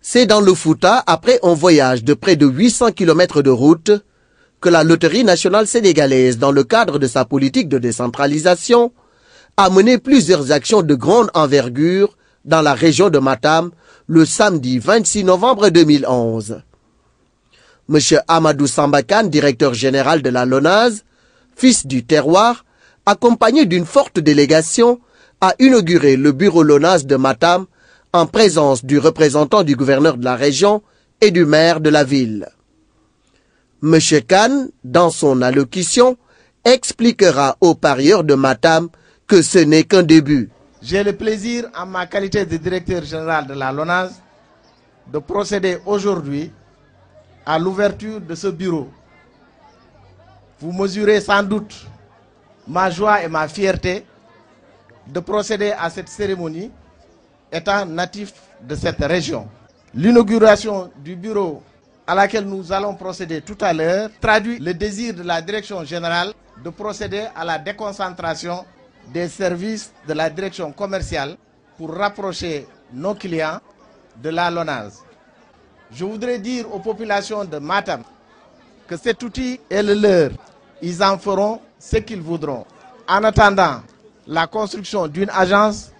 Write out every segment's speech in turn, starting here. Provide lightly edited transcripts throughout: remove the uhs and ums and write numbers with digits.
C'est dans le Fouta, après un voyage de près de 800 km de route, que la Loterie nationale sénégalaise, dans le cadre de sa politique de décentralisation, a mené plusieurs actions de grande envergure dans la région de Matam le samedi 26 novembre 2011. M. Amadou Samba Kane, directeur général de la LONASE, fils du terroir, accompagné d'une forte délégation, a inauguré le bureau LONASE de Matam en présence du représentant du gouverneur de la région et du maire de la ville. M. Kane, dans son allocution, expliquera aux parieurs de Matam que ce n'est qu'un début. J'ai le plaisir, en ma qualité de directeur général de la LONASE, de procéder aujourd'hui à l'ouverture de ce bureau. Vous mesurez sans doute ma joie et ma fierté de procéder à cette cérémonie étant natif de cette région. L'inauguration du bureau à laquelle nous allons procéder tout à l'heure traduit le désir de la direction générale de procéder à la déconcentration des services de la direction commerciale pour rapprocher nos clients de la LONASE. Je voudrais dire aux populations de Matam que cet outil est le leur. Ils en feront ce qu'ils voudront. En attendant la construction d'une agence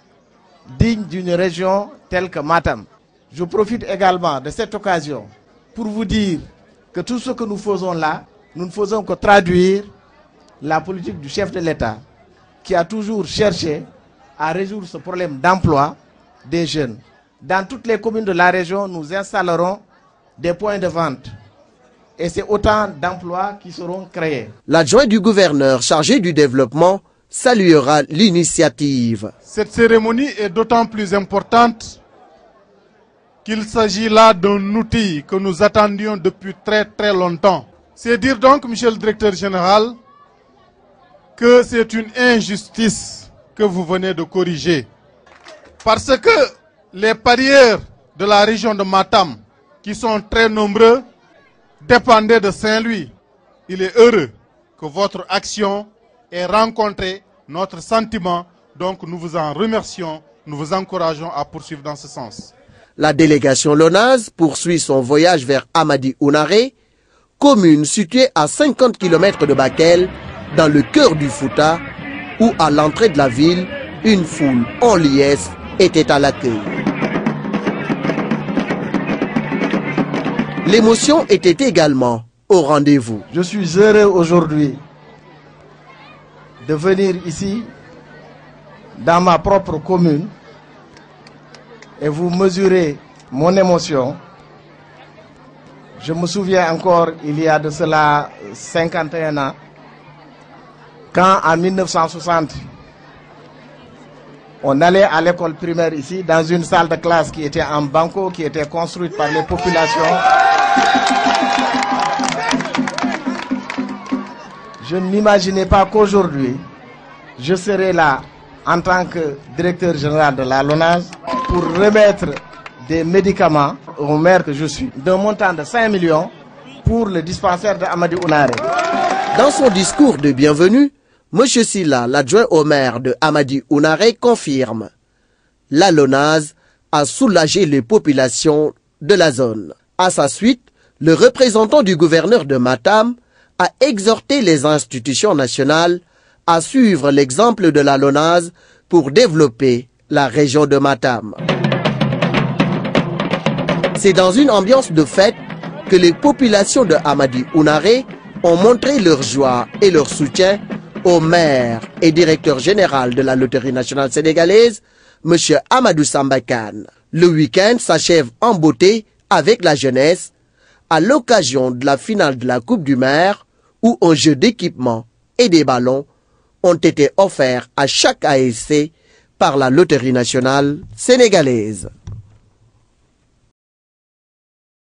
digne d'une région telle que Matam. Je profite également de cette occasion pour vous dire que tout ce que nous faisons là, nous ne faisons que traduire la politique du chef de l'État qui a toujours cherché à résoudre ce problème d'emploi des jeunes. Dans toutes les communes de la région, nous installerons des points de vente. Et c'est autant d'emplois qui seront créés. L'adjoint du gouverneur chargé du développement saluera l'initiative. Cette cérémonie est d'autant plus importante qu'il s'agit là d'un outil que nous attendions depuis très longtemps. C'est dire donc, monsieur le directeur général, que c'est une injustice que vous venez de corriger. Parce que les parieurs de la région de Matam, qui sont très nombreux, dépendaient de Saint-Louis. Il est heureux que votre action ait rencontré notre sentiment. Donc nous vous en remercions, nous vous encourageons à poursuivre dans ce sens. La délégation LONASE poursuit son voyage vers Amadi Ounaré, commune située à 50 km de Bakel, dans le cœur du Fouta, où à l'entrée de la ville, une foule en liesse était à l'accueil. L'émotion était également au rendez-vous. Je suis heureux aujourd'hui de venir ici, dans ma propre commune, et vous mesurez mon émotion. Je me souviens encore, il y a de cela 51 ans, quand en 1960, on allait à l'école primaire ici, dans une salle de classe qui était en banco, qui était construite par les populations. Je n'imaginais pas qu'aujourd'hui, je serai là en tant que directeur général de la LONASE pour remettre des médicaments au maire que je suis, d'un montant de 5 millions pour le dispensaire de Amadi Ounaré. Dans son discours de bienvenue, M. Silla, l'adjoint au maire de Amadi Ounaré, confirme: la LONASE a soulagé les populations de la zone. À sa suite, le représentant du gouverneur de Matam a exhorté les institutions nationales à suivre l'exemple de la LONASE pour développer la région de Matam. C'est dans une ambiance de fête que les populations de Amadi Ounaré ont montré leur joie et leur soutien au maire et directeur général de la Loterie nationale sénégalaise, M. Amadou Samba Kane. Le week-end s'achève en beauté avec la jeunesse à l'occasion de la finale de la Coupe du Maire où un jeu d'équipement et des ballons ont été offerts à chaque ASC par la Loterie nationale sénégalaise.